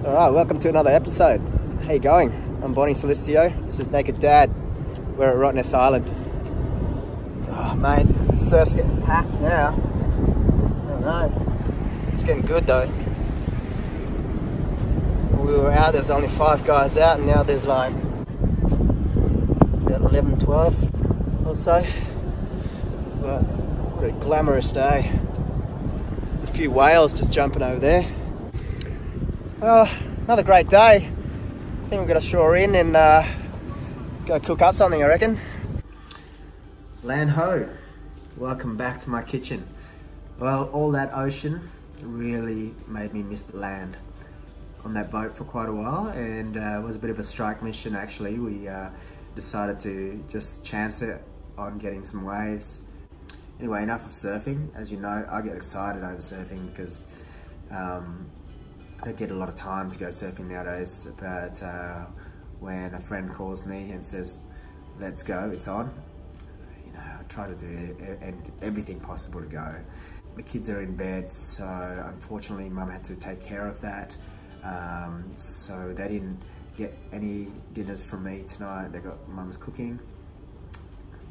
Alright, welcome to another episode. How you going? I'm Bonny Sulistyo. This is Naked Dad. We're at Rottnest Island. Oh mate, the surf's getting packed now. I don't know. It's getting good though. When we were out, there was only 5 guys out, and now there's like about 11, 12 or so. But what a glamorous day. There's a few whales just jumping over there. Another great day. I think we're going to shore in and go cook up something, I reckon. Land ho! Welcome back to my kitchen. Well, all that ocean really made me miss the land on that boat for quite a while, and it was a bit of a strike mission actually. We decided to just chance it on getting some waves. Anyway, enough of surfing. As you know, I get excited over surfing because I don't get a lot of time to go surfing nowadays, but when a friend calls me and says, let's go, it's on, you know, I try to do everything possible to go. The kids are in bed, so unfortunately Mum had to take care of that. So they didn't get any dinners from me tonight. They got Mum's cooking.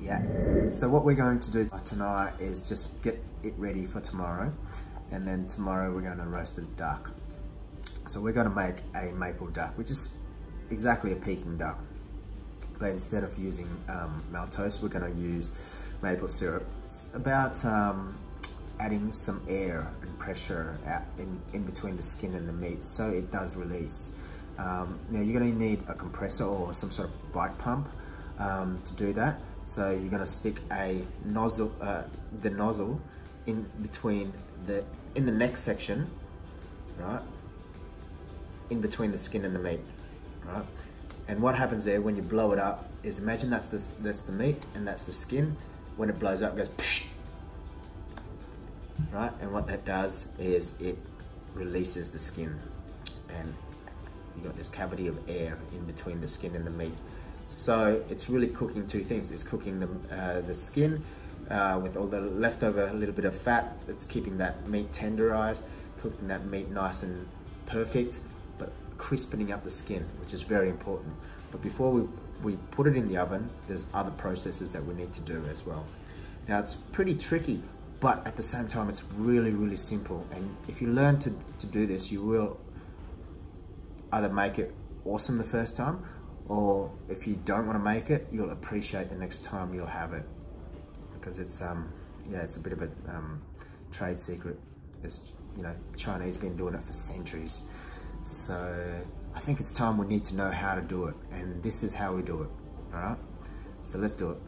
Yeah, so what we're going to do tonight is just get it ready for tomorrow, and then tomorrow we're going to roast the duck. So we're going to make a maple duck, which is exactly a Peking duck, but instead of using maltose, we're going to use maple syrup. It's about adding some air and pressure in between the skin and the meat, so it does release. Now you're going to need a compressor or some sort of bike pump to do that. So you're going to stick a nozzle, the nozzle in between in the neck section, right? In between the skin and the meat, right? And what happens there when you blow it up is, imagine that's the meat and that's the skin. When it blows up, it goes psh, right? And what that does is it releases the skin, and you got this cavity of air in between the skin and the meat. So it's really cooking two things. It's cooking the skin with all the leftover little bit of fat. It's keeping that meat tenderized, cooking that meat nice and perfect, but crispening up the skin, which is very important. But before we put it in the oven, there's other processes that we need to do as well. Now it's pretty tricky, but at the same time it's really, really simple. And if you learn to do this, you will either make it awesome the first time, or if you don't want to make it, you'll appreciate the next time you'll have it, because it's yeah, it's a bit of a trade secret. It's, you know, Chinese been doing it for centuries. So I think it's time we need to know how to do it, and this is how we do it. All right, so let's do it.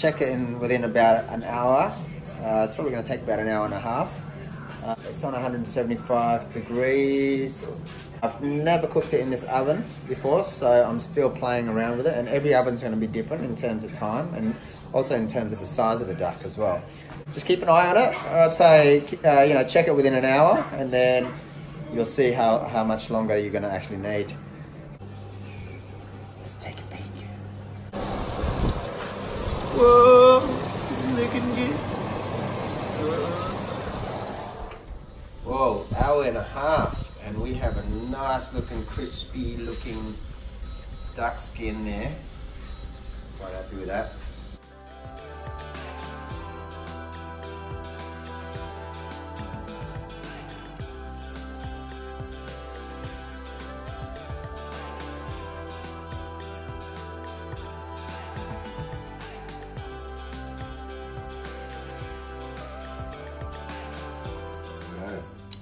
check it in within about an hour. It's probably going to take about an hour and a half. It's on 175 degrees. I've never cooked it in this oven before, so I'm still playing around with it, and every oven's going to be different in terms of time and also in terms of the size of the duck as well. Just keep an eye on it. I'd say, you know, check it within an hour, and then you'll see how much longer you're going to actually need. Let's take a peek. Whoa, it's looking good. Whoa, hour and a half. And we have a nice looking, crispy looking duck skin there. Quite happy with that.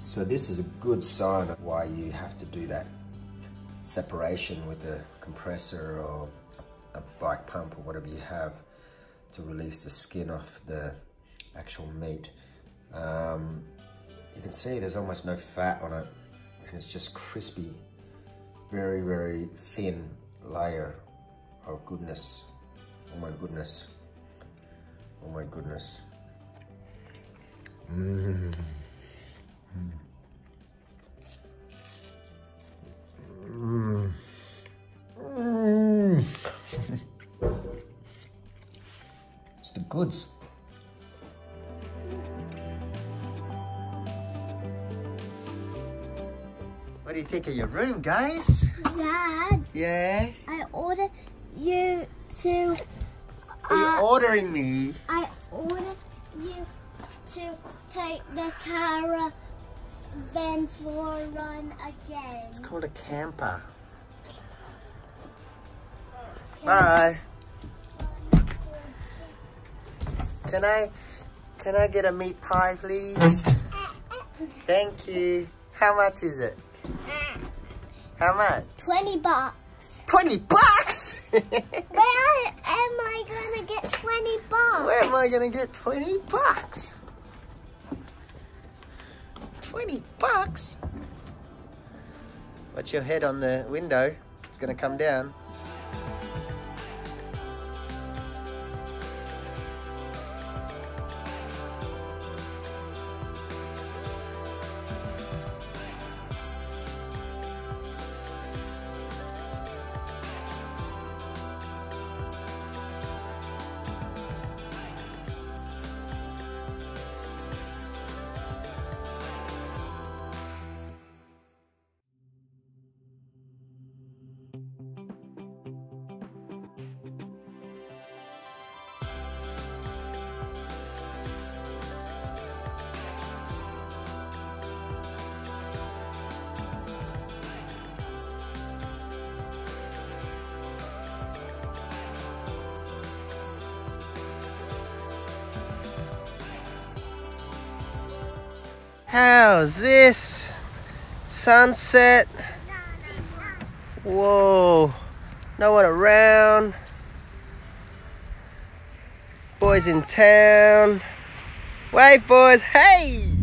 So this is a good sign of why you have to do that separation with the compressor or a bike pump or whatever you have to release the skin off the actual meat. You can see there's almost no fat on it, and it's just crispy, very, very thin layer of goodness. Oh my goodness. Oh my goodness. Mm. Mm. Mm. It's the goods. What do you think of your room, guys? Dad. Yeah? I ordered you to... Are you ordering me? I ordered you to take the caravan for a run again. It's called a camper. Bye. Can I get a meat pie, please? Thank you. How much is it? How much? $20. 20 bucks? Where am I gonna get 20 bucks? Where am I gonna get 20 bucks? 20 bucks? Watch your head on the window. It's gonna come down. How's this? Sunset. Whoa. No one around. Boys in town. Wave, boys. Hey!